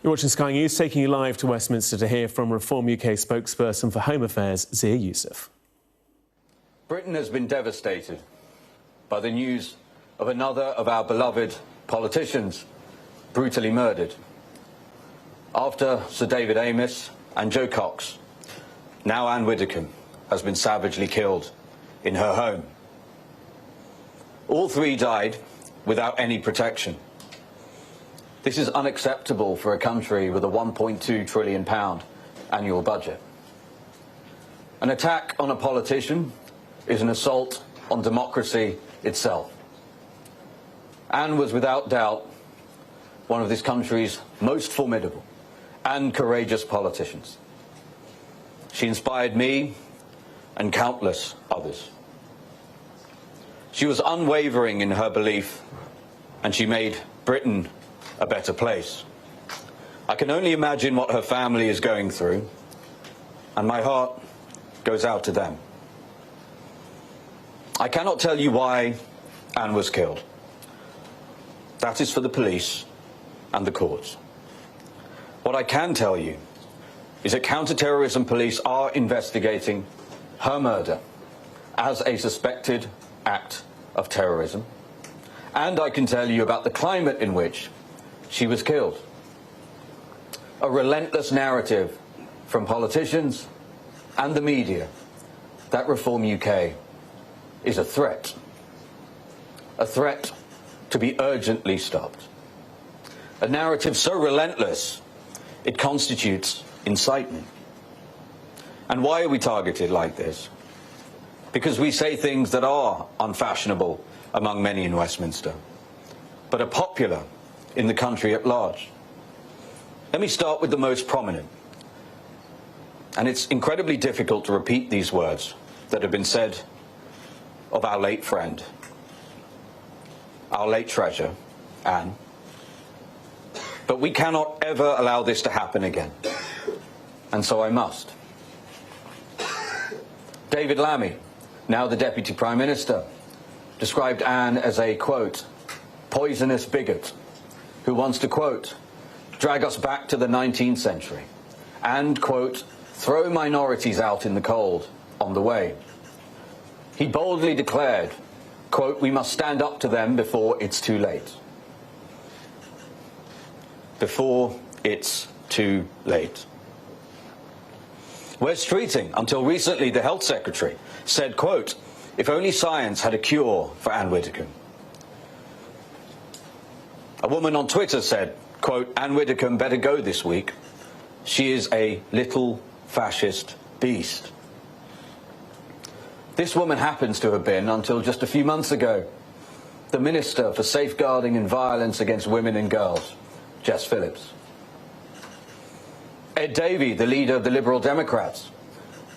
You're watching Sky News, taking you live to Westminster to hear from Reform UK spokesperson for Home Affairs, Zia Yusuf. Britain has been devastated by the news of another of our beloved politicians brutally murdered. After Sir David Amess and Jo Cox, now Anne Widdecombe has been savagely killed in her home. All three died without any protection. This is unacceptable for a country with a £1.2 trillion annual budget. An attack on a politician is an assault on democracy itself. Anne was without doubt one of this country's most formidable and courageous politicians. She inspired me and countless others. She was unwavering in her belief, and she made Britain a better place. I can only imagine what her family is going through, and my heart goes out to them. I cannot tell you why Anne was killed. That is for the police and the courts. What I can tell you is that counter-terrorism police are investigating her murder as a suspected act of terrorism, and I can tell you about the climate in which she was killed. A relentless narrative from politicians and the media that Reform UK is a threat to be urgently stopped. A narrative so relentless it constitutes incitement. And why are we targeted like this? Because we say things that are unfashionable among many in Westminster, but are popular in the country at large. Let me start with the most prominent. And it's incredibly difficult to repeat these words that have been said of our late friend, our late treasure, Anne. But we cannot ever allow this to happen again. And so I must. David Lammy, now the Deputy Prime Minister, described Anne as a, quote, poisonous bigot who wants to, quote, drag us back to the 19th century and, quote, throw minorities out in the cold on the way. He boldly declared, quote, we must stand up to them before it's too late. Before it's too late. Wes Streeting, until recently the Health Secretary, said, quote, if only science had a cure for Anne Widdecombe. A woman on Twitter said, quote, Anne Widdecombe better go this week. She is a little fascist beast. This woman happens to have been, until just a few months ago, the Minister for Safeguarding and Violence Against Women and Girls, Jess Phillips. Ed Davey, the leader of the Liberal Democrats,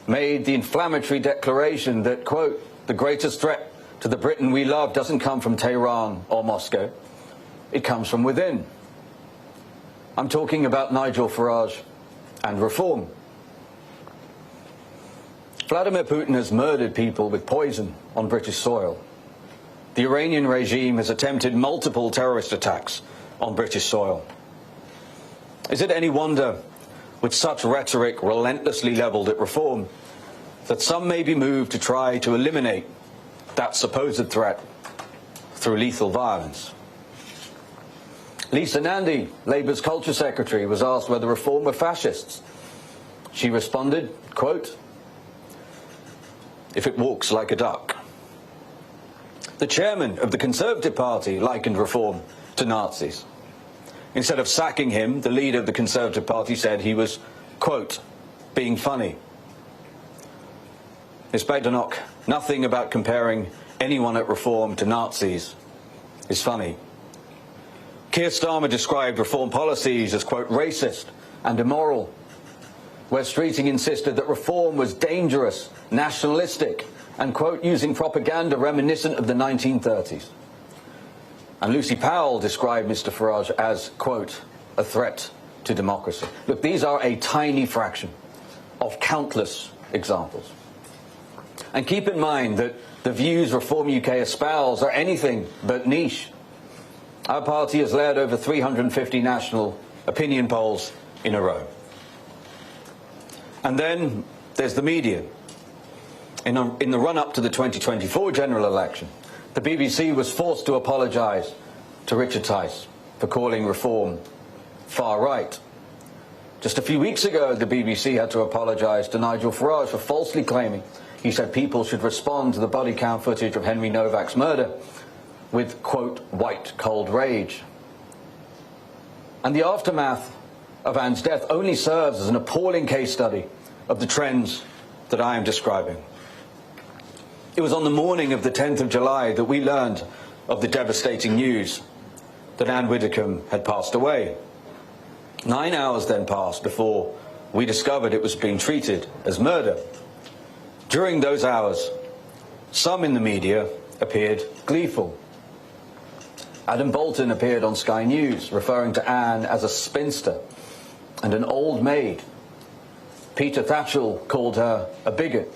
made the inflammatory declaration that, quote, the greatest threat to the Britain we love doesn't come from Tehran or Moscow. It comes from within. I'm talking about Nigel Farage and Reform. Vladimir Putin has murdered people with poison on British soil. The Iranian regime has attempted multiple terrorist attacks on British soil. Is it any wonder, with such rhetoric relentlessly levelled at Reform, that some may be moved to try to eliminate that supposed threat through lethal violence? Lisa Nandy, Labour's Culture Secretary, was asked whether Reform were fascists. She responded, quote, if it walks like a duck. The chairman of the Conservative Party likened Reform to Nazis. Instead of sacking him, the leader of the Conservative Party said he was, quote, being funny. Ms. Badenoch, nothing about comparing anyone at Reform to Nazis is funny. Keir Starmer described Reform policies as, quote, racist and immoral. Wes Streeting insisted that Reform was dangerous, nationalistic, and, quote, using propaganda reminiscent of the 1930s. And Lucy Powell described Mr. Farage as, quote, a threat to democracy. Look, these are a tiny fraction of countless examples. And keep in mind that the views Reform UK espouse are anything but niche. Our party has led over 350 national opinion polls in a row. And then there's the media. In the run-up to the 2024 general election, the BBC was forced to apologise to Richard Tice for calling reform far right. Just a few weeks ago, the BBC had to apologise to Nigel Farage for falsely claiming he said people should respond to the body count footage of Henry Novak's murder with, quote, white cold rage. And the aftermath of Anne's death only serves as an appalling case study of the trends that I am describing. It was on the morning of the 10th of July that we learned of the devastating news that Anne Widdecombe had passed away. 9 hours then passed before we discovered it was being treated as murder. During those hours, some in the media appeared gleeful. Adam Bolton appeared on Sky News, referring to Anne as a spinster and an old maid. Peter Tatchell called her a bigot.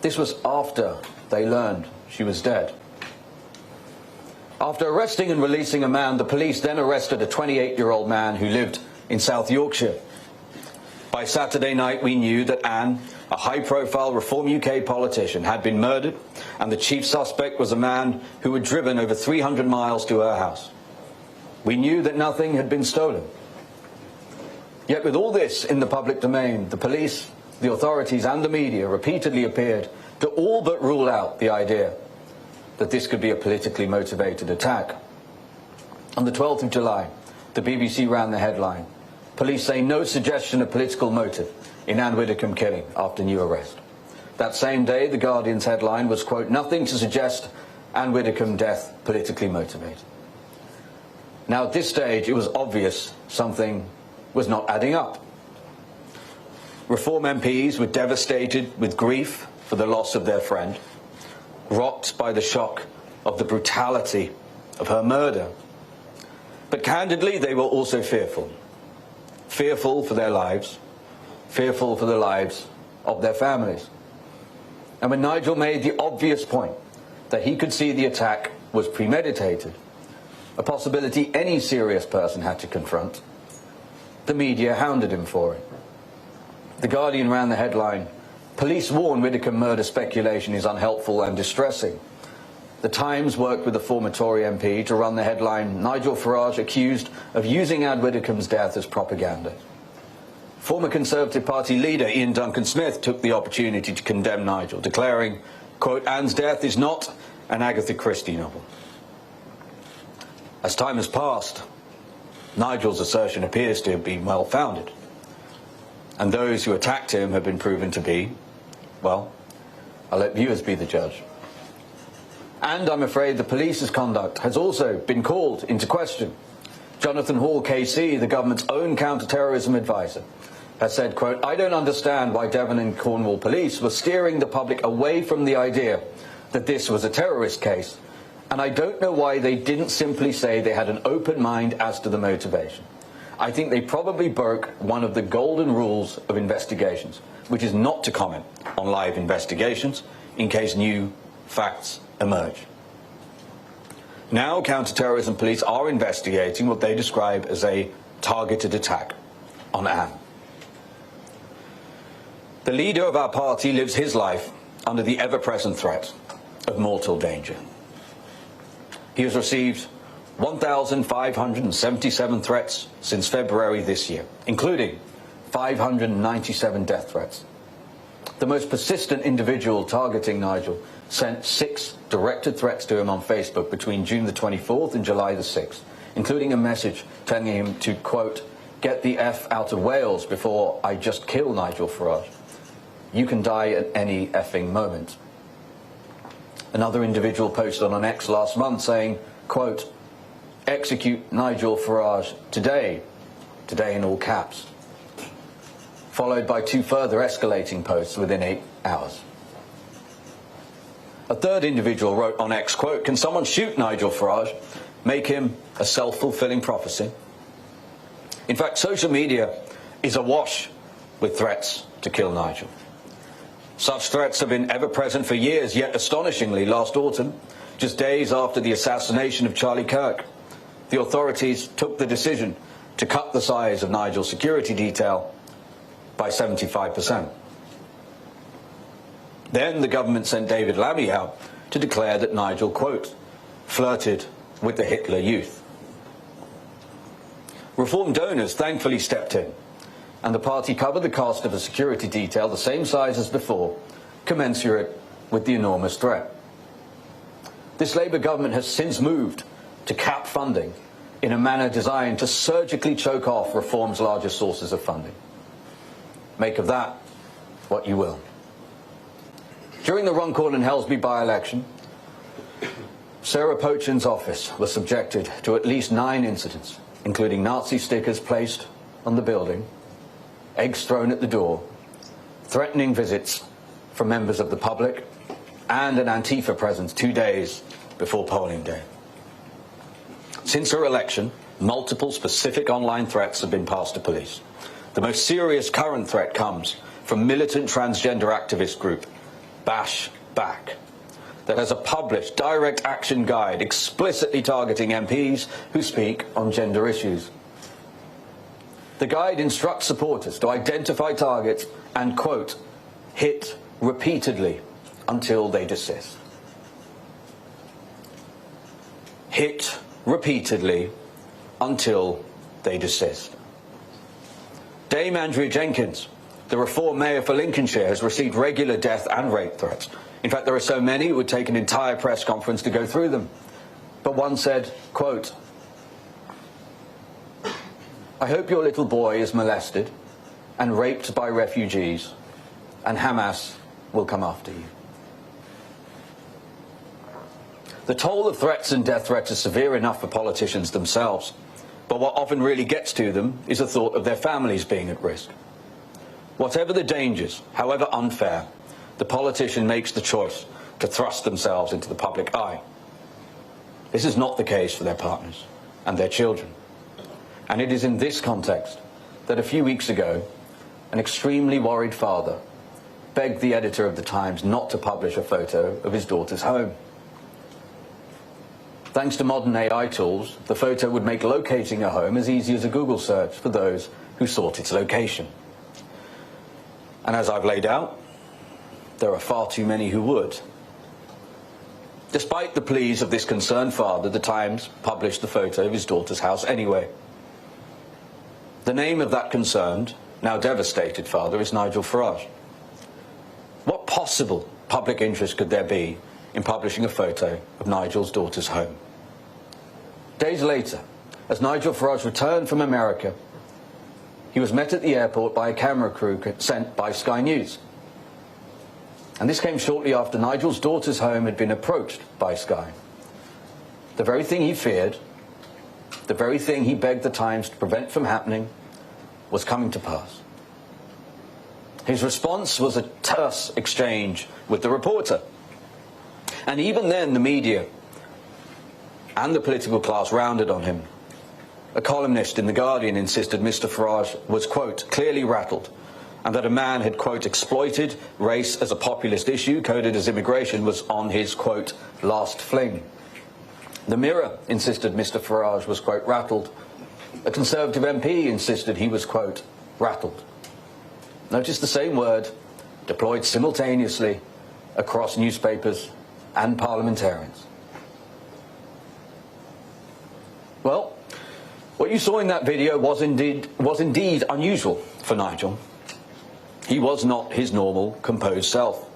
This was after they learned she was dead. After arresting and releasing a man, the police then arrested a 28-year-old man who lived in South Yorkshire. By Saturday night, we knew that Anne, a high-profile Reform UK politician, had been murdered, and the chief suspect was a man who had driven over 300 miles to her house. We knew that nothing had been stolen. Yet with all this in the public domain, the police, the authorities and the media repeatedly appeared to all but rule out the idea that this could be a politically motivated attack. On the 12th of July, the BBC ran the headline, "Police say no suggestion of political motive in Anne Widdecombe killing after new arrest." That same day, the Guardian's headline was, quote, "Nothing to suggest Anne Widdecombe death politically motivated." Now at this stage, it was obvious something was not adding up. Reform MPs were devastated with grief for the loss of their friend, rocked by the shock of the brutality of her murder. But candidly, they were also fearful. Fearful for their lives, fearful for the lives of their families. And when Nigel made the obvious point that he could see the attack was premeditated, a possibility any serious person had to confront, the media hounded him for it. The Guardian ran the headline, "Police warn Widdecombe murder speculation is unhelpful and distressing." The Times worked with the former Tory MP to run the headline, "Nigel Farage accused of using Anne Widdecombe's death as propaganda." Former Conservative Party leader Ian Duncan-Smith took the opportunity to condemn Nigel, declaring, quote, "Anne's death is not an Agatha Christie novel." As time has passed, Nigel's assertion appears to have been well-founded. And those who attacked him have been proven to be, well, I'll let viewers be the judge. And I'm afraid the police's conduct has also been called into question. Jonathan Hall KC, the government's own counter-terrorism advisor, has said, quote, "I don't understand why Devon and Cornwall police were steering the public away from the idea that this was a terrorist case, and I don't know why they didn't simply say they had an open mind as to the motivation. I think they probably broke one of the golden rules of investigations, which is not to comment on live investigations in case new facts emerge." Now, counter-terrorism police are investigating what they describe as a targeted attack on Anne. The leader of our party lives his life under the ever-present threat of mortal danger. He has received 1,577 threats since February this year, including 597 death threats. The most persistent individual targeting Nigel sent 6 directed threats to him on Facebook between June the 24th and July the 6th, including a message telling him to, quote, "Get the F out of Wales before I just kill Nigel Farage. You can die at any effing moment." Another individual posted on X last month saying, quote, "Execute Nigel Farage today," today in all caps, followed by 2 further escalating posts within 8 hours. A third individual wrote on X, quote, "Can someone shoot Nigel Farage? Make him a self-fulfilling prophecy." In fact, social media is awash with threats to kill Nigel. Such threats have been ever present for years, yet astonishingly, last autumn, just days after the assassination of Charlie Kirk, the authorities took the decision to cut the size of Nigel's security detail by 75%. Then the government sent David Lammy out to declare that Nigel, quote, flirted with the Hitler Youth. Reform donors thankfully stepped in, and the party covered the cost of a security detail the same size as before, commensurate with the enormous threat. This Labour government has since moved to cap funding in a manner designed to surgically choke off Reform's largest sources of funding. Make of that what you will. During the Runcorn and Helsby by-election, Sarah Pochin's office was subjected to at least 9 incidents, including Nazi stickers placed on the building, eggs thrown at the door, threatening visits from members of the public, and an Antifa presence 2 days before polling day. Since her election, multiple specific online threats have been passed to police. The most serious current threat comes from militant transgender activist group Bash Back, that has a published direct action guide explicitly targeting MPs who speak on gender issues. The guide instructs supporters to identify targets and, quote, hit repeatedly until they desist. Hit repeatedly until they desist. Dame Andrea Jenkins, the Reform mayor for Lincolnshire, has received regular death and rape threats. In fact, there are so many it would take an entire press conference to go through them. But one said, quote, I hope your little boy is molested and raped by refugees, and Hamas will come after you. The toll of threats and death threats is severe enough for politicians themselves, but what often really gets to them is the thought of their families being at risk. Whatever the dangers, however unfair, the politician makes the choice to thrust themselves into the public eye. This is not the case for their partners and their children. And it is in this context that a few weeks ago, an extremely worried father begged the editor of the Times not to publish a photo of his daughter's home. Thanks to modern AI tools, the photo would make locating a home as easy as a Google search for those who sought its location. And as I've laid out, there are far too many who would. Despite the pleas of this concerned father, the Times published the photo of his daughter's house anyway. The name of that concerned, now devastated father is Nigel Farage. What possible public interest could there be in publishing a photo of Nigel's daughter's home? Days later, as Nigel Farage returned from America, he was met at the airport by a camera crew sent by Sky News. And this came shortly after Nigel's daughter's home had been approached by Sky. The very thing he feared, the very thing he begged the Times to prevent from happening, was coming to pass. His response was a terse exchange with the reporter. And even then, the media and the political class rounded on him. A columnist in The Guardian insisted Mr. Farage was, quote, clearly rattled, and that a man had, quote, exploited race as a populist issue, coded as immigration, was on his, quote, last fling. The Mirror insisted Mr. Farage was, quote, rattled. A Conservative MP insisted he was, quote, rattled. Notice the same word deployed simultaneously across newspapers and parliamentarians. Well, what you saw in that video was indeed unusual for Nigel. He was not his normal, composed self.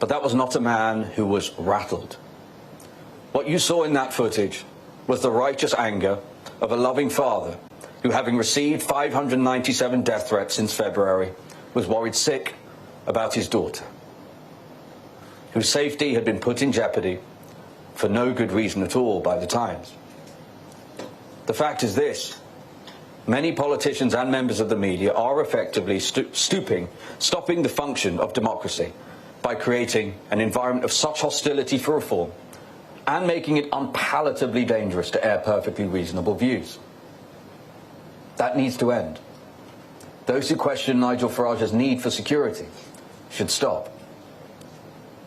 But that was not a man who was rattled. What you saw in that footage was the righteous anger of a loving father who, having received 597 death threats since February, was worried sick about his daughter, whose safety had been put in jeopardy for no good reason at all by the Times. The fact is this: many politicians and members of the media are effectively stopping the function of democracy by creating an environment of such hostility for reform and making it unpalatably dangerous to air perfectly reasonable views. That needs to end. Those who question Nigel Farage's need for security should stop.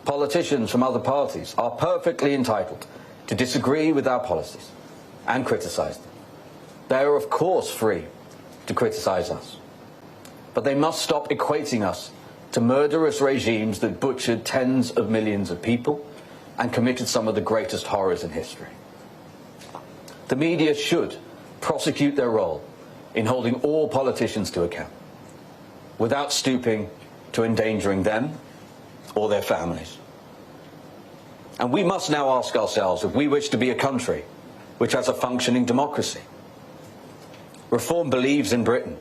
Politicians from other parties are perfectly entitled to disagree with our policies, and criticise them. They are, of course, free to criticise us. But they must stop equating us to murderous regimes that butchered tens of millions of people and committed some of the greatest horrors in history. The media should prosecute their role in holding all politicians to account, without stooping to endangering them or their families. And we must now ask ourselves if we wish to be a country which has a functioning democracy. Reform believes in Britain.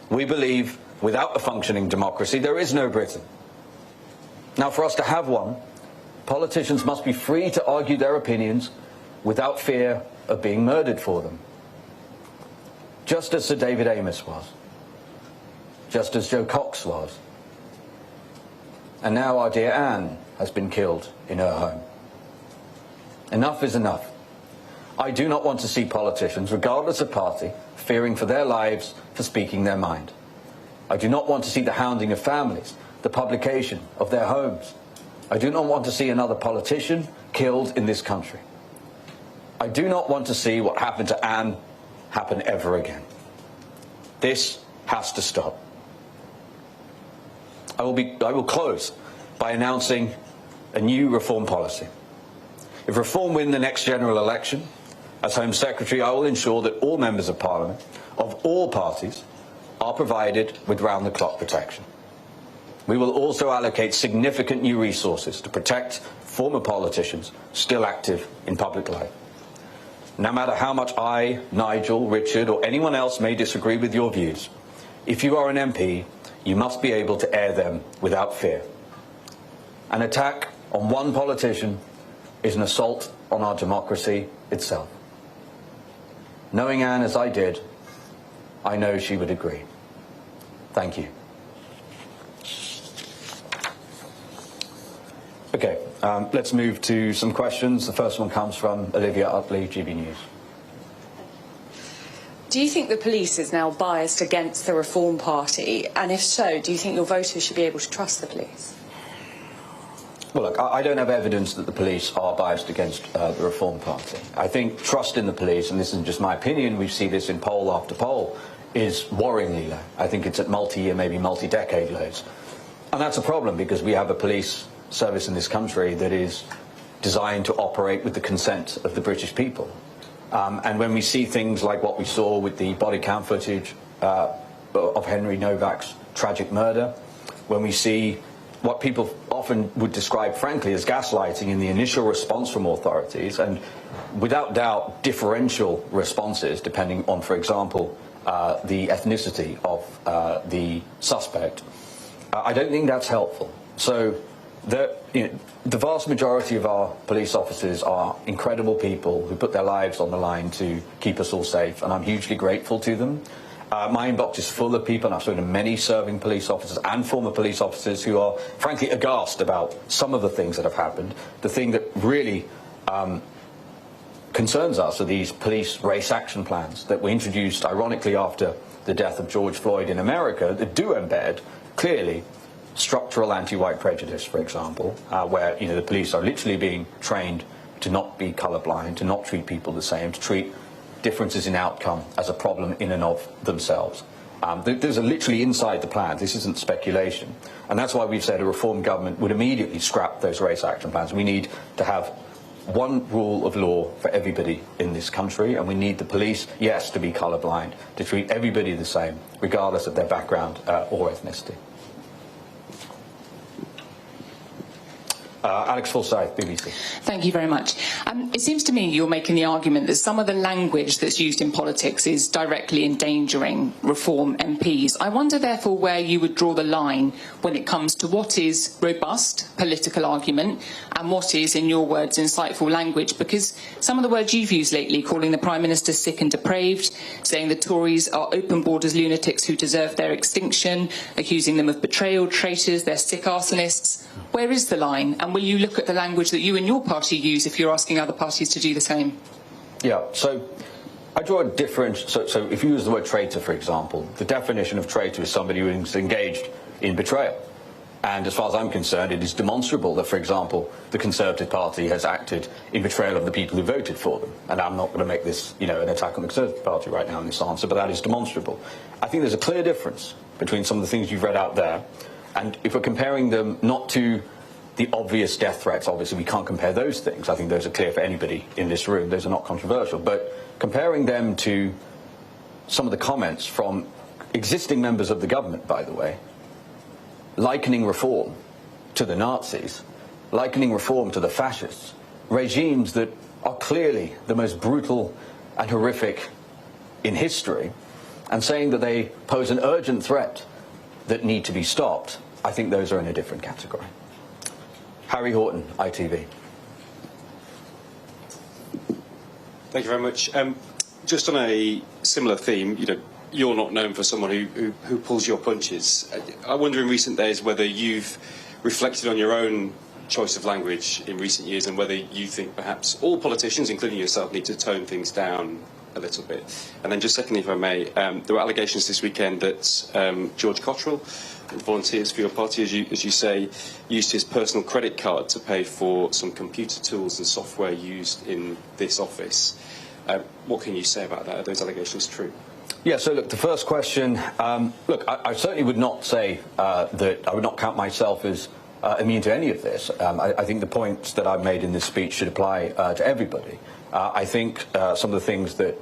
We believe without a functioning democracy, there is no Britain. Now, for us to have one, politicians must be free to argue their opinions without fear of being murdered for them. Just as Sir David Amess was. Just as Joe Cox was. And now our dear Anne has been killed in her home. Enough is enough. I do not want to see politicians, regardless of party, fearing for their lives for speaking their mind. I do not want to see the hounding of families, the publication of their homes. I do not want to see another politician killed in this country. I do not want to see what happened to Anne happen ever again. This has to stop. I will close by announcing a new reform policy. If Reform win the next general election, as Home Secretary, I will ensure that all members of Parliament, of all parties, are provided with round-the-clock protection. We will also allocate significant new resources to protect former politicians still active in public life. No matter how much I, Nigel, Richard, or anyone else may disagree with your views, if you are an MP, you must be able to air them without fear. An attack on one politician is an assault on our democracy itself. Knowing Anne as I did, I know she would agree. Thank you. Okay, let's move to some questions. The first one comes from Olivia Utley, GB News. Do you think the police is now biased against the Reform Party? And if so, do you think your voters should be able to trust the police? Well, look, I don't have evidence that the police are biased against the Reform Party. I think trust in the police, and this isn't just my opinion, we see this in poll after poll, is worryingly low. I think it's at multi-year, maybe multi-decade lows. And that's a problem because we have a police service in this country that is designed to operate with the consent of the British people. And when we see things like what we saw with the body cam footage of Henry Novak's tragic murder, when we see what people often would describe, frankly, as gaslighting in the initial response from authorities, and without doubt differential responses depending on, for example, the ethnicity of the suspect, I don't think that's helpful. So the vast majority of our police officers are incredible people who put their lives on the line to keep us all safe, and I'm hugely grateful to them. My inbox is full of people, and I've spoken to many serving police officers and former police officers who are, frankly, aghast about some of the things that have happened. The thing that really concerns us are these police race action plans that were introduced, ironically, after the death of George Floyd in America, that do embed, clearly, structural anti-white prejudice, for example, where the police are literally being trained to not be colourblind, to not treat people the same, to treat differences in outcome as a problem in and of themselves. Those are literally inside the plan. This isn't speculation. And that's why we've said a Reform government would immediately scrap those race action plans. We need to have one rule of law for everybody in this country, and we need the police, yes, to be colourblind, to treat everybody the same, regardless of their background or ethnicity. Alex Forsyth, BBC. Thank you very much. It seems to me you're making the argument that some of the language that's used in politics is directly endangering Reform MPs. I wonder, therefore, where you would draw the line when it comes to what is robust political argument and what is, in your words, insightful language, because some of the words you've used lately, calling the Prime Minister sick and depraved, saying the Tories are open borders lunatics who deserve their extinction, accusing them of betrayal, traitors, they're sick arsonists. Where is the line? And will you look at the language that you and your party use if you're asking other parties to do the same? Yeah, so I draw a difference. So if you use the word traitor, for example, the definition of traitor is somebody who's engaged in betrayal. And as far as I'm concerned, it is demonstrable that, for example, the Conservative Party has acted in betrayal of the people who voted for them. And I'm not going to make this, an attack on the Conservative Party right now in this answer, but that is demonstrable. I think there's a clear difference between some of the things you've read out there, and if we're comparing them not to the obvious death threats, obviously we can't compare those things. I think those are clear for anybody in this room. Those are not controversial. But comparing them to some of the comments from existing members of the government, by the way, likening reform to the Nazis, likening reform to the fascists, regimes that are clearly the most brutal and horrific in history, and saying that they pose an urgent threat that need to be stopped, I think those are in a different category. Harry Horton, ITV. Thank you very much. Just on a similar theme, you're not known for someone who pulls your punches. I wonder in recent days whether you've reflected on your own choice of language in recent years and whether you think perhaps all politicians, including yourself, need to tone things down a little bit. And then just secondly, if I may, there were allegations this weekend that George Cottrell, volunteers for your party, as you say, used his personal credit card to pay for some computer tools and software used in this office. What can you say about that? Are those allegations true? Yeah, so look, the first question, I certainly would not say that I would not count myself as immune to any of this. I think the points that I've made in this speech should apply to everybody. I think some of the things that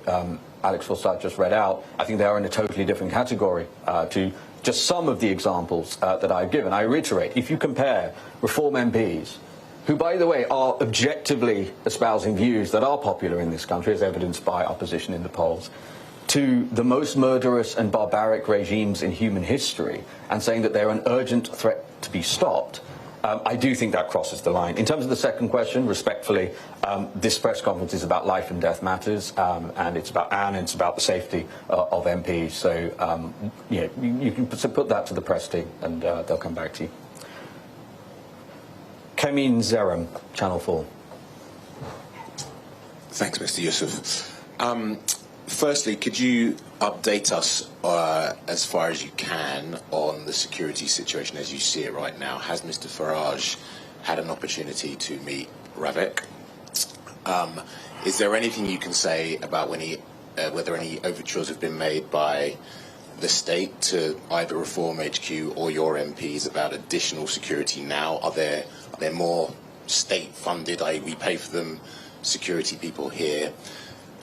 Alex Forsyth just read out, I think they are in a totally different category to just some of the examples that I've given. I reiterate, if you compare Reform MPs, who, by the way, are objectively espousing views that are popular in this country, as evidenced by our position in the polls, to the most murderous and barbaric regimes in human history, and saying that they're an urgent threat to be stopped, I do think that crosses the line. In terms of the second question, respectfully, this press conference is about life and death matters, and it's about Anne, and it's about the safety of MPs. So, you can put that to the press team, and they'll come back to you. Kemin Zeram, Channel 4. Thanks, Mr. Yusuf. Firstly, could you update us as far as you can on the security situation as you see it right now? Has Mr. Farage had an opportunity to meet Ravik? Is there anything you can say about whether any overtures have been made by the state to either Reform HQ or your MPs about additional security now? Are there more state-funded, i.e. we pay for them, security people here?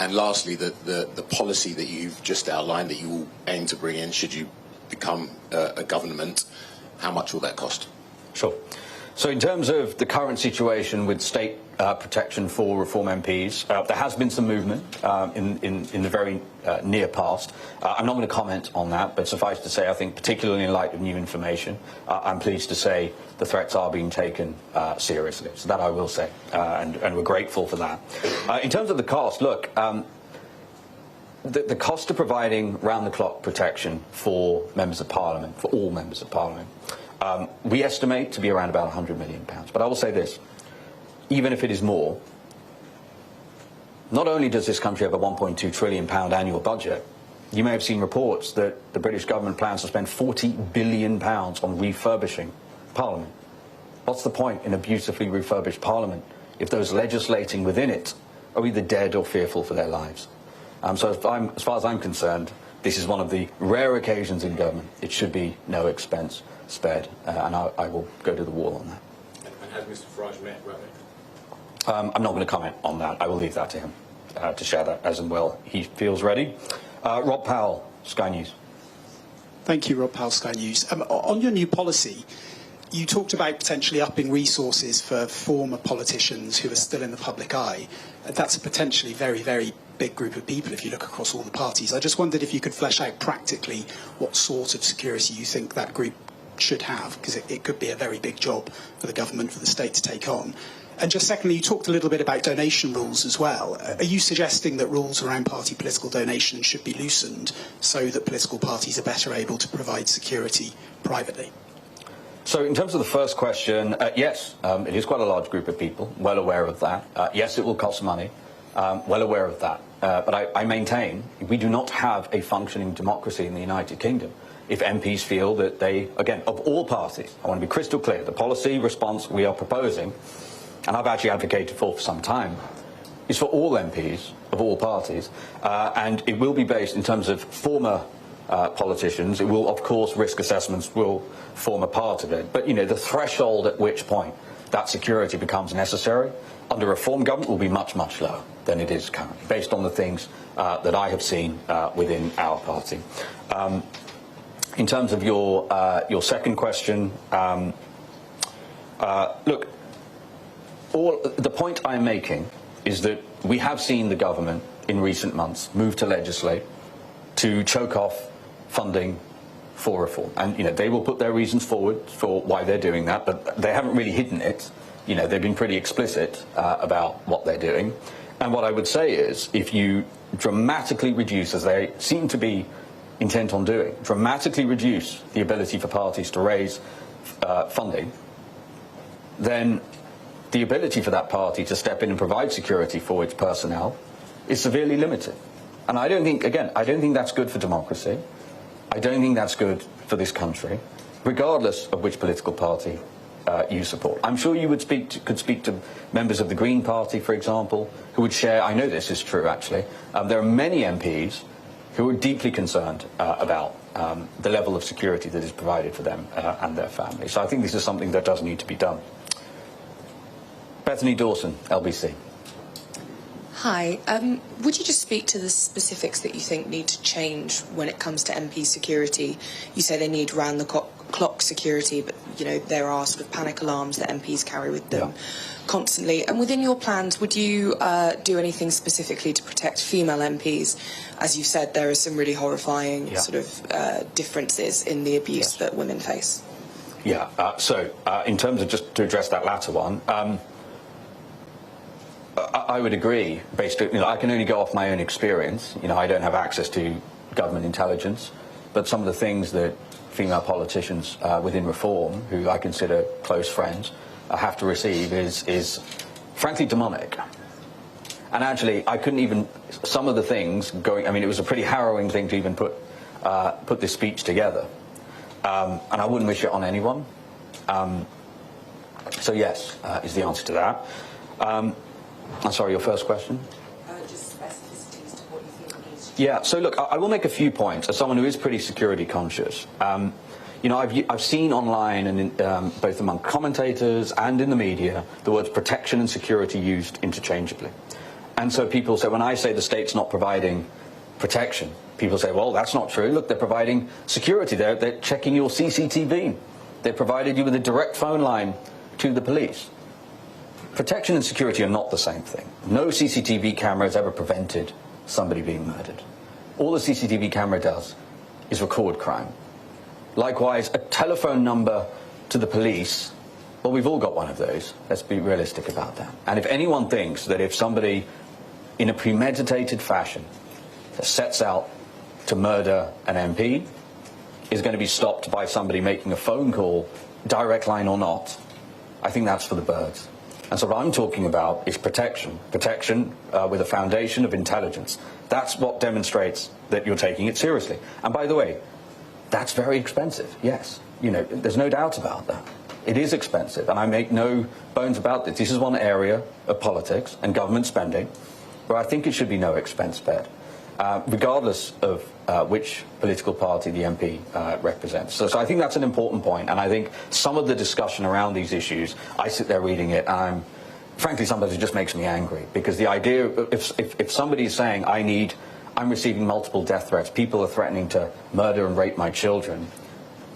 And lastly, the policy that you've just outlined that you will aim to bring in should you become a government, how much will that cost? Sure. So in terms of the current situation with state protection for Reform MPs, there has been some movement in the very near past. I'm not going to comment on that, but suffice to say, I think particularly in light of new information, I'm pleased to say the threats are being taken seriously. So that I will say, and we're grateful for that. In terms of the cost, look, the cost of providing round-the-clock protection for members of Parliament, for all members of Parliament, we estimate to be around about £100 million. But I will say this, even if it is more, not only does this country have a £1.2 trillion annual budget, you may have seen reports that the British government plans to spend £40 billion on refurbishing Parliament. What's the point in a beautifully refurbished Parliament if those legislating within it are either dead or fearful for their lives? So as far as I'm concerned, this is one of the rare occasions in government. It should be no expense spared, and I will go to the wall on that. And has Mr. Farage met Ravik? I'm not going to comment on that. I will leave that to him to share that as and well he feels ready. Rob Powell, Sky News. Thank you, Rob Powell, Sky News. On your new policy, you talked about potentially upping resources for former politicians who are still in the public eye. That's a potentially very, very big group of people if you look across all the parties. I just wondered if you could flesh out practically what sort of security you think that group should have, because it could be a very big job for the government, for the state to take on. And just secondly, you talked a little bit about donation rules as well. Are you suggesting that rules around party political donations should be loosened so that political parties are better able to provide security privately? So in terms of the first question, yes, it is quite a large group of people, well aware of that. Yes, it will cost money, well aware of that. But I maintain we do not have a functioning democracy in the United Kingdom if MPs feel that they, again, of all parties, I want to be crystal clear, the policy response we are proposing, and I've actually advocated for some time, is for all MPs of all parties, and it will be based in terms of former politicians. It will, of course, risk assessments will form a part of it. But, you know, the threshold at which point that security becomes necessary under a reform government will be much, much lower than it is currently, based on the things that I have seen within our party. In terms of your second question, look, the point I'm making is that we have seen the government in recent months move to legislate to choke off funding for reform. And, you know, they will put their reasons forward for why they're doing that, but they haven't really hidden it. You know, they've been pretty explicit about what they're doing. And what I would say is, if you dramatically reduce, as they seem to be intent on doing, dramatically reduce the ability for parties to raise funding, then the ability for that party to step in and provide security for its personnel is severely limited. And I don't think, again, I don't think that's good for democracy. I don't think that's good for this country, regardless of which political party you support. I'm sure you would could speak to members of the Green Party, for example, who would share, I know this is true actually, there are many MPs who are deeply concerned about the level of security that is provided for them and their families. So I think this is something that does need to be done. Bethany Dawson, LBC. Hi. Would you just speak to the specifics that you think need to change when it comes to MP security? You say they need round-the-clock security, but, you know, there are sort of panic alarms that MPs carry with them constantly. And within your plans, would you do anything specifically to protect female MPs? As you've said, there are some really horrifying sort of differences in the abuse that women face. Yeah. So in terms of just to address that latter one, I would agree. Based, you know, I can only go off my own experience. You know, I don't have access to government intelligence, but some of the things that female politicians within reform, who I consider close friends, have to receive is frankly demonic. And actually, I couldn't even, some of the things going, I mean, it was a pretty harrowing thing to even put this speech together. And I wouldn't wish it on anyone. So yes, is the answer to that. I'm sorry, your first question? Just specificities to what you think needs to change. Yeah, so look, I will make a few points as someone who is pretty security conscious. You know, I've seen online and in, both among commentators and in the media the words protection and security used interchangeably. And so people say, when I say the state's not providing protection, people say, well, that's not true. Look, they're providing security. They're checking your CCTV. They provided you with a direct phone line to the police. Protection and security are not the same thing. No CCTV camera has ever prevented somebody being murdered. All the CCTV camera does is record crime. Likewise, a telephone number to the police, well, we've all got one of those. Let's be realistic about that. And if anyone thinks that if somebody, in a premeditated fashion, sets out to murder an MP, is going to be stopped by somebody making a phone call, direct line or not, I think that's for the birds. And so what I'm talking about is protection with a foundation of intelligence. That's what demonstrates that you're taking it seriously. And by the way, that's very expensive, yes. You know, there's no doubt about that. It is expensive, and I make no bones about this. This is one area of politics and government spending where I think it should be no expense spared, regardless of which political party the MP represents. So I think that's an important point, and I think some of the discussion around these issues, I sit there reading it, and frankly, sometimes it just makes me angry, because the idea, if somebody is saying, I'm receiving multiple death threats, people are threatening to murder and rape my children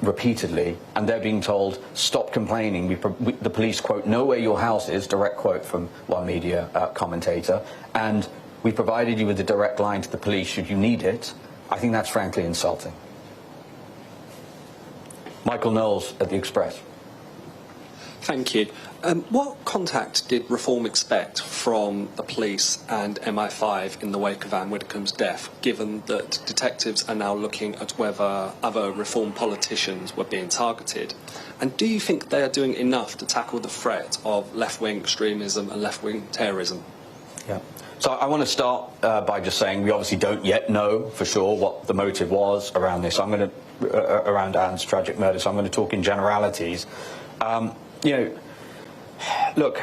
repeatedly, and they're being told, stop complaining, the police, quote, know where your house is, direct quote from one media commentator, and we provided you with a direct line to the police should you need it, I think that's frankly insulting. Michael Knowles at The Express. Thank you. What contact did Reform expect from the police and MI5 in the wake of Anne Widdecombe's death, given that detectives are now looking at whether other Reform politicians were being targeted? And do you think they are doing enough to tackle the threat of left-wing extremism and left-wing terrorism? Yeah. So I want to start by just saying we obviously don't yet know for sure what the motive was around this. I'm going to around Anne's tragic murder. So I'm going to talk in generalities. You know, look.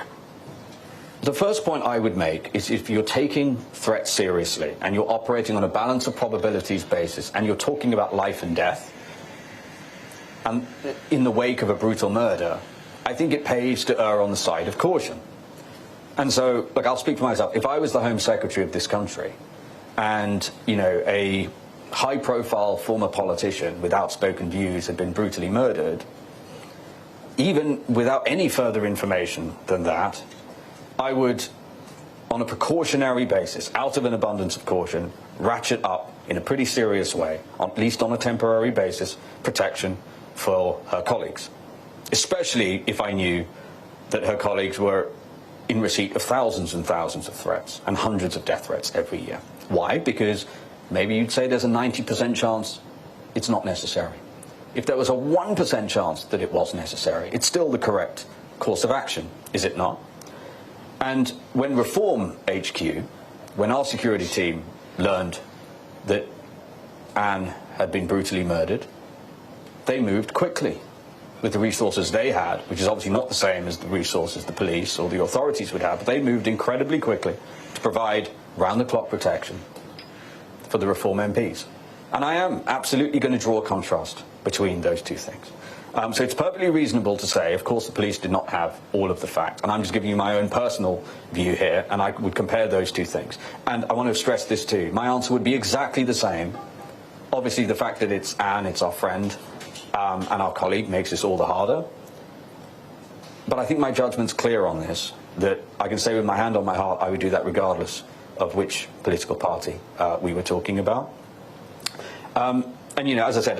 The first point I would make is if you're taking threats seriously and you're operating on a balance of probabilities basis and you're talking about life and death, and in the wake of a brutal murder, I think it pays to err on the side of caution. And so, look, I'll speak for myself. If I was the Home Secretary of this country and, you know, a high-profile former politician with outspoken views had been brutally murdered, even without any further information than that, I would, on a precautionary basis, out of an abundance of caution, ratchet up in a pretty serious way, at least on a temporary basis, protection for her colleagues. Especially if I knew that her colleagues were in receipt of thousands and thousands of threats and hundreds of death threats every year. Why? Because maybe you'd say there's a 90% chance it's not necessary. If there was a 1% chance that it was necessary, it's still the correct course of action, is it not? And when Reform HQ, when our security team learned that Anne had been brutally murdered, they moved quickly with the resources they had, which is obviously not the same as the resources the police or the authorities would have, but they moved incredibly quickly to provide round-the-clock protection for the Reform MPs. And I am absolutely going to draw a contrast between those two things. So it's perfectly reasonable to say, of course, the police did not have all of the facts. And I'm just giving you my own personal view here, and I would compare those two things. And I want to stress this too. My answer would be exactly the same. Obviously, the fact that it's Anne, it's our friend, and our colleague makes this all the harder. But I think my judgment's clear on this, that I can say with my hand on my heart, I would do that regardless of which political party we were talking about. And, you know, as I said,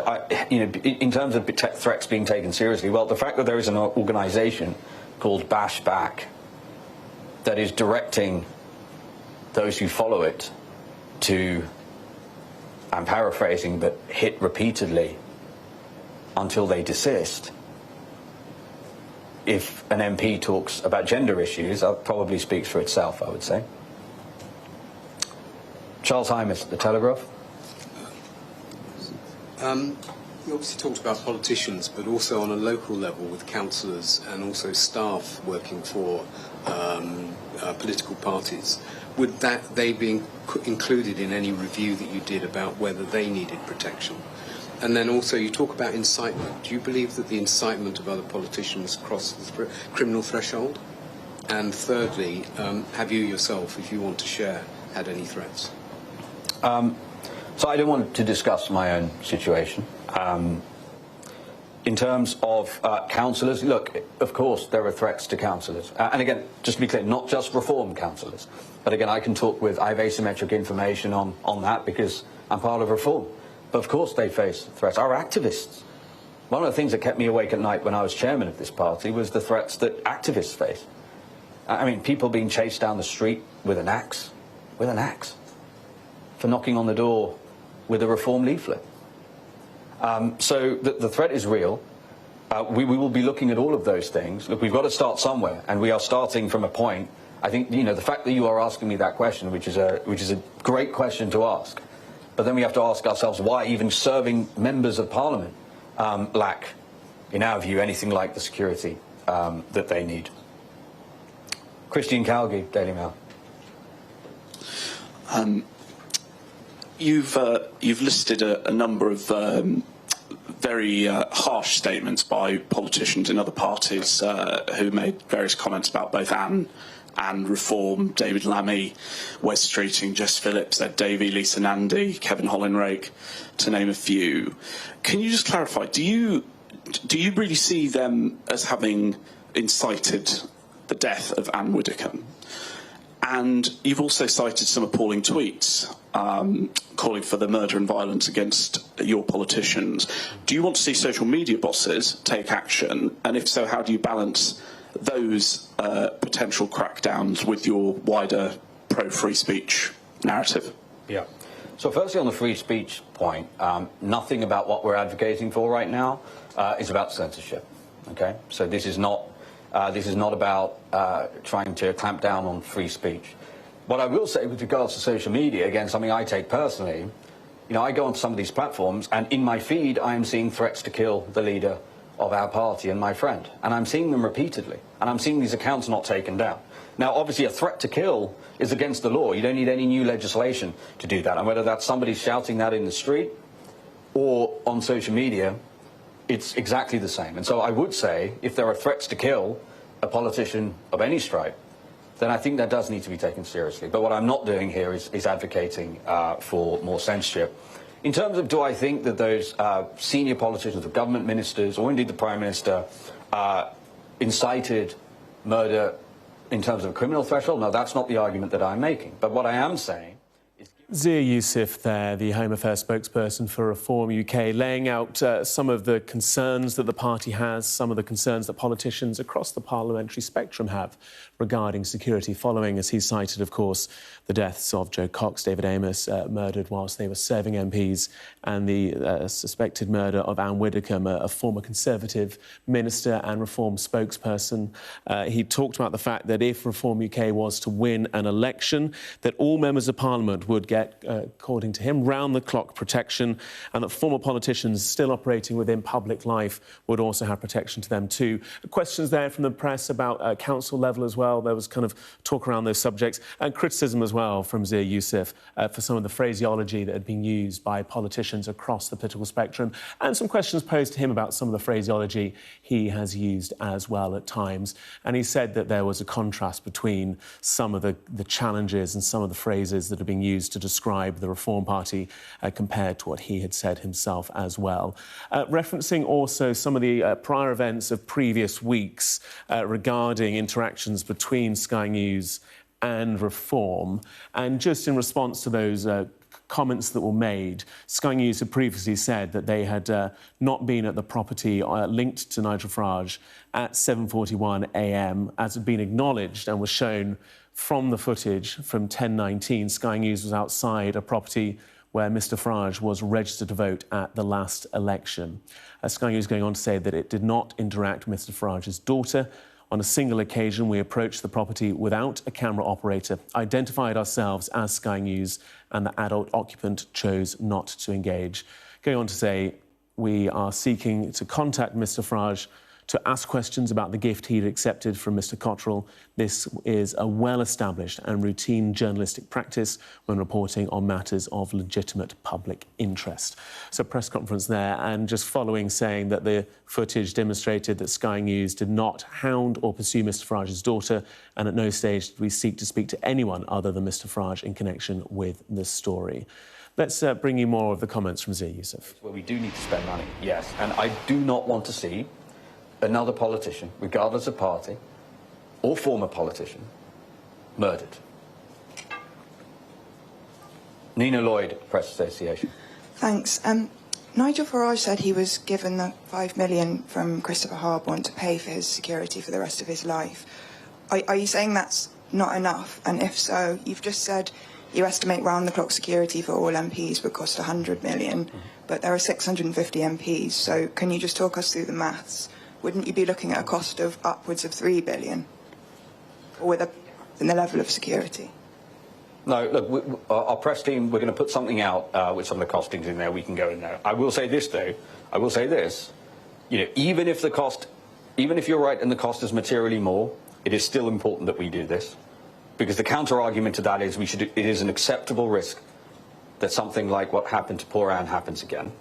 in terms of threats being taken seriously, well, the fact that there is an organisation called Bash Back that is directing those who follow it to, I'm paraphrasing, but hit repeatedly until they desist. If an MP talks about gender issues, that probably speaks for itself, I would say. Charles Hymas, The Telegraph. You obviously talked about politicians, but also on a local level with councillors and also staff working for political parties. Would they be included in any review that you did about whether they needed protection? And then also you talk about incitement. Do you believe that the incitement of other politicians crosses the criminal threshold? And thirdly, have you yourself, if you want to share, had any threats? So I don't want to discuss my own situation. In terms of councillors, look, of course there are threats to councillors. And again, just to be clear, not just Reform councillors. But again, I have asymmetric information on that because I'm part of Reform. But of course they face threats. Our activists. One of the things that kept me awake at night when I was chairman of this party was the threats that activists face. I mean, people being chased down the street with an axe. With an axe. For knocking on the door with a Reform leaflet. So the threat is real. We will be looking at all of those things. Look, we've got to start somewhere, and we are starting from a point. I think, you know, the fact that you are asking me that question, which is a great question to ask, but then we have to ask ourselves why even serving members of Parliament lack, in our view, anything like the security that they need. Christian Calgi, Daily Mail. You've listed a number of very harsh statements by politicians in other parties who made various comments about both Anne and Reform, David Lammy, Wes Streeting, Jess Phillips, Ed Davey, Lisa Nandy, Kevin Hollinrake, to name a few. Can you just clarify, do you really see them as having incited the death of Anne Widdecombe? And you've also cited some appalling tweets calling for the murder and violence against your politicians. Do you want to see social media bosses take action? And if so, how do you balance those potential crackdowns with your wider pro-free speech narrative? Yeah. So firstly, on the free speech point, nothing about what we're advocating for right now is about censorship. Okay. So this is not about trying to clamp down on free speech. What I will say with regards to social media, again, something I take personally, you know, I go onto some of these platforms and in my feed I am seeing threats to kill the leader of our party and my friend. And I'm seeing them repeatedly. And I'm seeing these accounts not taken down. Now, obviously, a threat to kill is against the law. You don't need any new legislation to do that. And whether that's somebody shouting that in the street or on social media, it's exactly the same. And so I would say, if there are threats to kill a politician of any stripe, then I think that does need to be taken seriously. But what I'm not doing here is advocating for more censorship. In terms of do I think that those senior politicians or government ministers or indeed the Prime Minister incited murder in terms of a criminal threshold? No, that's not the argument that I'm making. But what I am saying is... Zia Yusuf there, the Home Affairs spokesperson for Reform UK, laying out some of the concerns that the party has, some of the concerns that politicians across the parliamentary spectrum have regarding security following, as he cited, of course, the deaths of Joe Cox, David Amos, murdered whilst they were serving MPs, and the suspected murder of Anne Widdecombe, a former Conservative minister and Reform spokesperson. He talked about the fact that if Reform UK was to win an election, that all members of Parliament would get, according to him, round-the-clock protection, and that former politicians still operating within public life would also have protection to them too. Questions there from the press about council level as well. There was kind of talk around those subjects, and criticism as well from Zia Yusuf for some of the phraseology that had been used by politicians across the political spectrum, and some questions posed to him about some of the phraseology he has used as well at times. And he said that there was a contrast between some of the challenges and some of the phrases that are being used to describe the Reform Party compared to what he had said himself as well. Referencing also some of the prior events of previous weeks regarding interactions between Sky News and Reform, and just in response to those comments that were made, Sky News had previously said that they had not been at the property linked to Nigel Farage at 7:41 a.m, as had been acknowledged and was shown from the footage from 10:19. Sky News was outside a property where Mr Farage was registered to vote at the last election. Sky News going on to say that it did not interact with Mr Farage's daughter. On a single occasion, we approached the property without a camera operator, identified ourselves as Sky News, and the adult occupant chose not to engage. Going on to say, we are seeking to contact Mr Farage to ask questions about the gift he'd accepted from Mr Cottrell. This is a well-established and routine journalistic practice when reporting on matters of legitimate public interest. So press conference there, and just following saying that the footage demonstrated that Sky News did not hound or pursue Mr Farage's daughter, and at no stage did we seek to speak to anyone other than Mr Farage in connection with this story. Let's bring you more of the comments from Zia Yusuf. Well, we do need to spend money, yes, and I do not want to see another politician, regardless of party, or former politician, murdered. Nina Lloyd, Press Association. Thanks. Nigel Farage said he was given the $5 million from Christopher Harborne to pay for his security for the rest of his life. Are you saying that's not enough? And if so, you've just said you estimate round-the-clock security for all MPs would cost $100 million, but there are 650 MPs, so can you just talk us through the maths? Wouldn't you be looking at a cost of upwards of $3 billion, or with in the level of security? No, look, our press team, we're going to put something out with some of the costings in there. We can go in there. I will say this, though. I will say this. You know, even if you're right and the cost is materially more, it is still important that we do this, because the counter-argument to that is it is an acceptable risk that something like what happened to poor Anne happens again.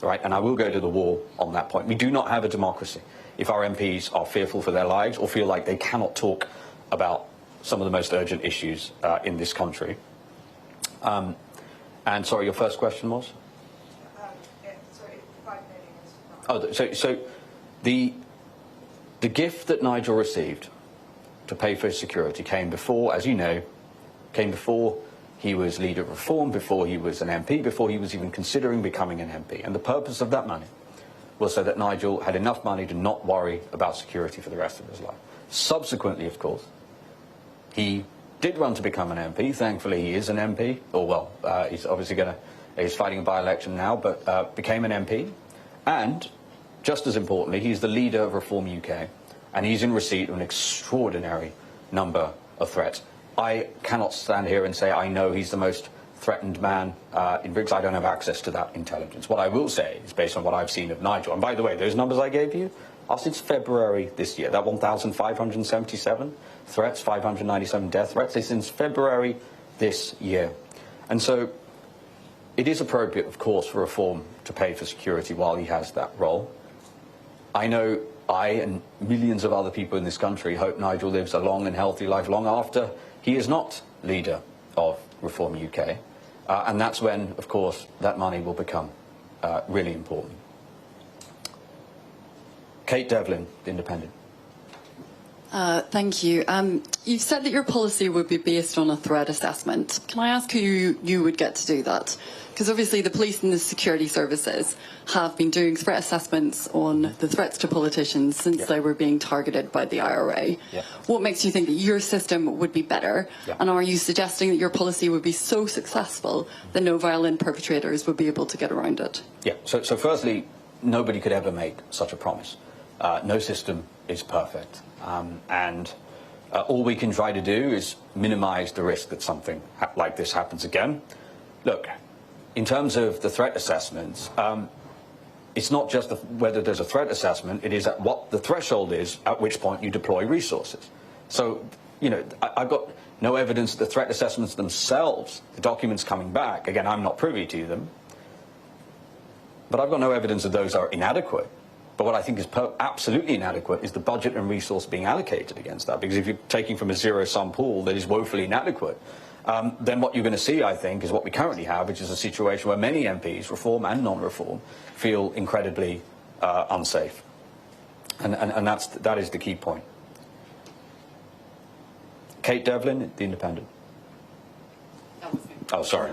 Right, and I will go to the wall on that point. We do not have a democracy if our MPs are fearful for their lives or feel like they cannot talk about some of the most urgent issues in this country. And sorry, your first question was? Sorry, $5 million. Oh, so the gift that Nigel received to pay for his security came before, as you know, he was leader of Reform, before he was an MP, before he was even considering becoming an MP. And the purpose of that money was so that Nigel had enough money to not worry about security for the rest of his life. Subsequently, of course, he did run to become an MP. Thankfully, he is an MP. Or, well, he's obviously he's fighting a by-election now, but became an MP. And, just as importantly, he's the leader of Reform UK. And he's in receipt of an extraordinary number of threats. I cannot stand here and say I know he's the most threatened man in Briggs. I don't have access to that intelligence. What I will say is based on what I've seen of Nigel. And by the way, those numbers I gave you are since February this year. That 1,577 threats, 597 death threats is since February this year. And so it is appropriate, of course, for Reform to pay for security while he has that role. I know I and millions of other people in this country hope Nigel lives a long and healthy life long after he is not leader of Reform UK. And that's when, of course, that money will become really important. Kate Devlin, The Independent. Thank you. You've said that your policy would be based on a threat assessment. Can I ask who you would get to do that? Because obviously the police and the security services have been doing threat assessments on the threats to politicians since they were being targeted by the IRA. What makes you think that your system would be better? And are you suggesting that your policy would be so successful that no violent perpetrators would be able to get around it? So firstly, nobody could ever make such a promise. No system is perfect. And all we can try to do is minimise the risk that something like this happens again. Look, in terms of the threat assessments, it's not just whether there's a threat assessment, it is at what the threshold is at which point you deploy resources. So, you know, I've got no evidence that the threat assessments themselves, the documents coming back, again, I'm not privy to them, but I've got no evidence that those are inadequate. But what I think is absolutely inadequate is the budget and resource being allocated against that. Because if you're taking from a zero-sum pool that is woefully inadequate, then what you're going to see, I think, is what we currently have, which is a situation where many MPs, Reform and non-Reform, feel incredibly unsafe. And that is the key point. Kate Devlin, The Independent. Oh, sorry.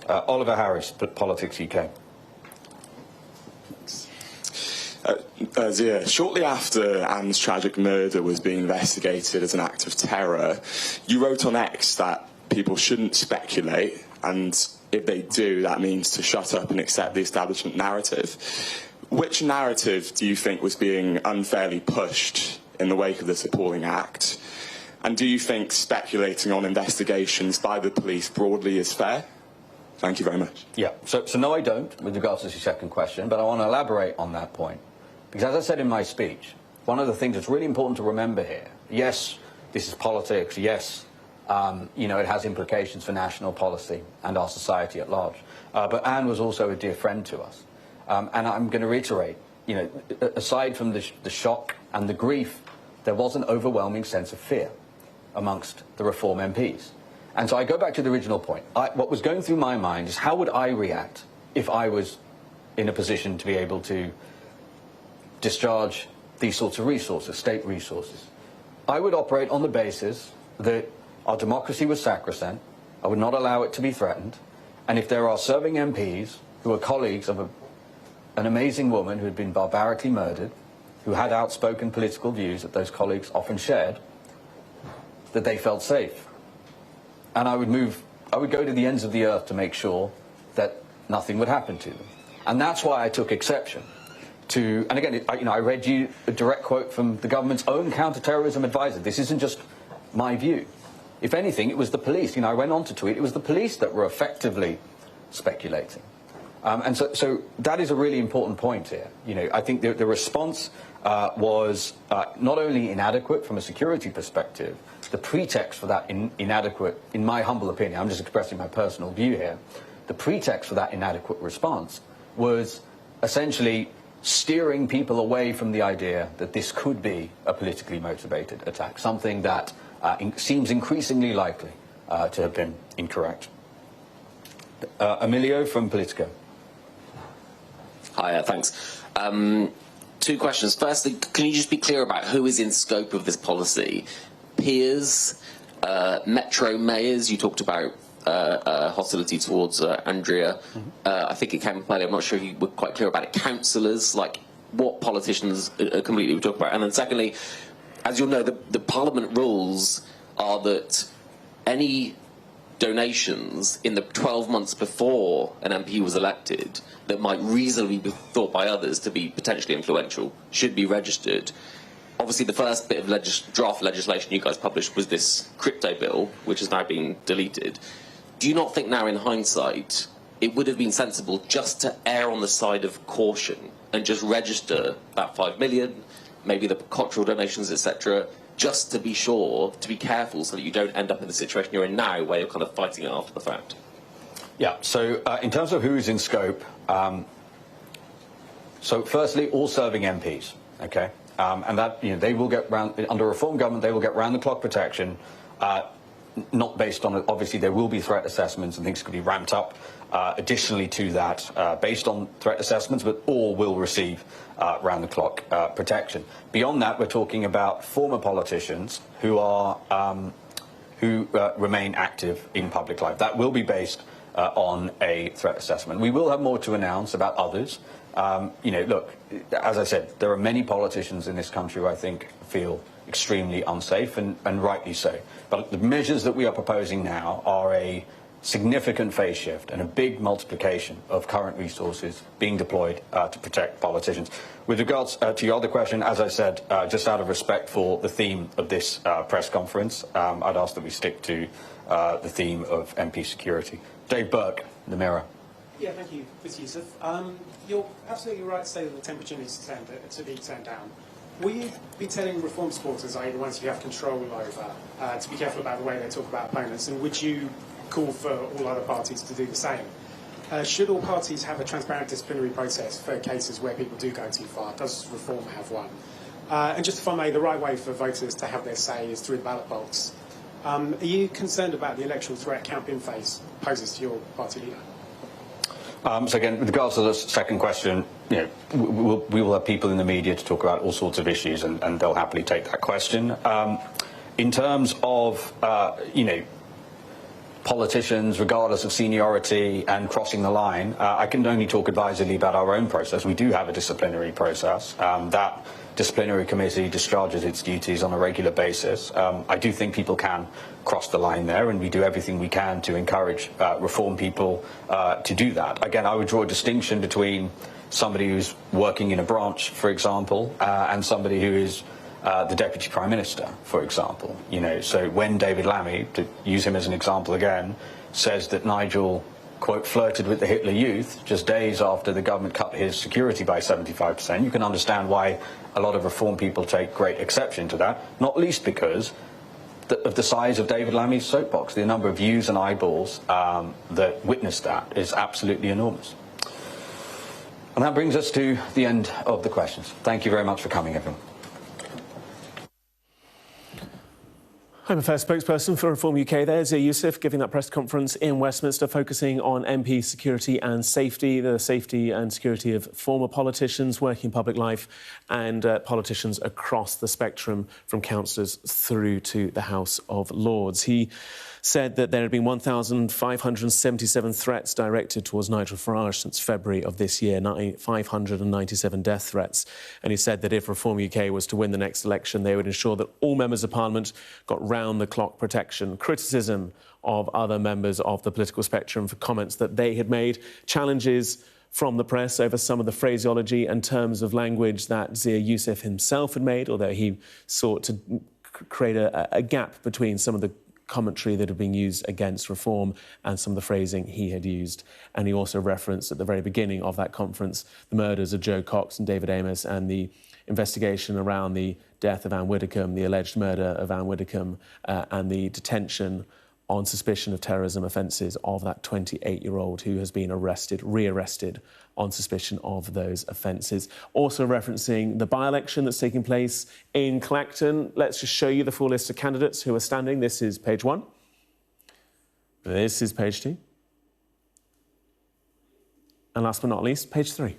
Oliver Harris, Politics UK. Zia, shortly after Anne's tragic murder was being investigated as an act of terror, you wrote on X that people shouldn't speculate, and if they do, that means to shut up and accept the establishment narrative. Which narrative do you think was being unfairly pushed in the wake of this appalling act? And do you think speculating on investigations by the police broadly is fair? Thank you very much. So no, I don't, with regards to your second question, but I want to elaborate on that point. Because as I said in my speech, one of the things that's really important to remember here, yes, this is politics, yes, you know, it has implications for national policy and our society at large. But Anne was also a dear friend to us. And I'm going to reiterate, you know, aside from the shock and the grief, there was an overwhelming sense of fear amongst the Reform MPs. And so I go back to the original point. What was going through my mind is how would I react if I was in a position to be able to discharge these sorts of resources, state resources. I would operate on the basis that our democracy was sacrosanct. I would not allow it to be threatened. And if there are serving MPs who are colleagues of an amazing woman who had been barbarically murdered, who had outspoken political views that those colleagues often shared, that they felt safe. And I would go to the ends of the earth to make sure that nothing would happen to them. And that's why I took exception to, and again, I read you a direct quote from the government's own counter-terrorism advisor. This isn't just my view. If anything, it was the police. I went on to tweet, it was the police that were effectively speculating. And so that is a really important point here. I think the response was not only inadequate from a security perspective, the pretext for that inadequate, in my humble opinion, I'm just expressing my personal view here, the pretext for that inadequate response was essentially steering people away from the idea that this could be a politically motivated attack, something that seems increasingly likely to have been incorrect. Emilio from Politico. Hi, thanks. Two questions. Firstly, can you just be clear about who is in scope of this policy? Peers, metro mayors, you talked about hostility towards Andrea. I think it came up earlier, I'm not sure you were quite clear about it. Councillors, like what politicians completely we talk about. And then secondly, as you'll know, the Parliament rules are that any donations in the 12 months before an MP was elected that might reasonably be thought by others to be potentially influential should be registered. obviously the first bit of draft legislation you guys published was this crypto bill, which has now been deleted. Do you not think now, in hindsight, it would have been sensible just to err on the side of caution and just register that 5 million, maybe the cultural donations, etc., just to be sure, to be careful, so that you don't end up in the situation you're in now, where you're kind of fighting it after the fact? Yeah, so in terms of who's in scope, so firstly, all serving MPs, okay? And that, they will get under a reform government, they will get round-the-clock protection, not based on, obviously there will be threat assessments and things could be ramped up additionally to that based on threat assessments, but all will receive round-the-clock protection. Beyond that, we're talking about former politicians who are who remain active in public life. That will be based on a threat assessment. We will have more to announce about others. Look, as I said, there are many politicians in this country who I think feel extremely unsafe, and rightly so. But the measures that we are proposing now are a significant phase shift and a big multiplication of current resources being deployed to protect politicians. With regards to your other question, as I said, just out of respect for the theme of this press conference, I'd ask that we stick to the theme of MP security. Dave Burke, The Mirror. Yeah, thank you, Zia Yusuf. You're absolutely right to say that the temperature needs to be turned down. Will you be telling reform supporters, i.e. the ones you have control over, to be careful about the way they talk about opponents, and would you call for all other parties to do the same? Should all parties have a transparent disciplinary process for cases where people do go too far? Does reform have one? And just if I may, the right way for voters to have their say is through the ballot box. Are you concerned about the electoral threat campaign phase poses to your party leader? So again, with regards to the second question, we will have people in the media to talk about all sorts of issues, and they'll happily take that question. In terms of, politicians, regardless of seniority and crossing the line, I can only talk advisedly about our own process. We do have a disciplinary process. That disciplinary committee discharges its duties on a regular basis. I do think people can cross the line there, and we do everything we can to encourage reform people to do that. Again, I would draw a distinction between somebody who's working in a branch, for example, and somebody who is the Deputy Prime Minister, for example. So when David Lammy, to use him as an example again, says that Nigel, quote, flirted with the Hitler Youth just days after the government cut his security by 75%, you can understand why a lot of reform people take great exception to that, not least because of the size of David Lammy's soapbox. The number of views and eyeballs that witness that is absolutely enormous. And that brings us to the end of the questions. Thank you very much for coming, everyone. Home Affairs spokesperson for Reform UK there, Zia Yusuf, giving that press conference in Westminster, focusing on MP security and safety, the safety and security of former politicians working in public life and politicians across the spectrum, from councillors through to the House of Lords. He said that there had been 1,577 threats directed towards Nigel Farage since February of this year, 597 death threats. And he said that if Reform UK was to win the next election, they would ensure that all members of Parliament got round-the-clock protection. Criticism of other members of the political spectrum for comments that they had made, challenges from the press over some of the phraseology and terms of language that Zia Yusuf himself had made, although he sought to create a gap between some of the commentary that had been used against reform and some of the phrasing he had used. And he also referenced at the very beginning of that conference the murders of Joe Cox and David Amos and the investigation around the death of Anne Widdecombe, the alleged murder of Anne Widdecombe, and the detention on suspicion of terrorism offences of that 28-year-old who has been rearrested on suspicion of those offences. Also referencing the by-election that's taking place in Clacton. Let's just show you the full list of candidates who are standing. This is page 1. This is page 2. And last but not least, page 3.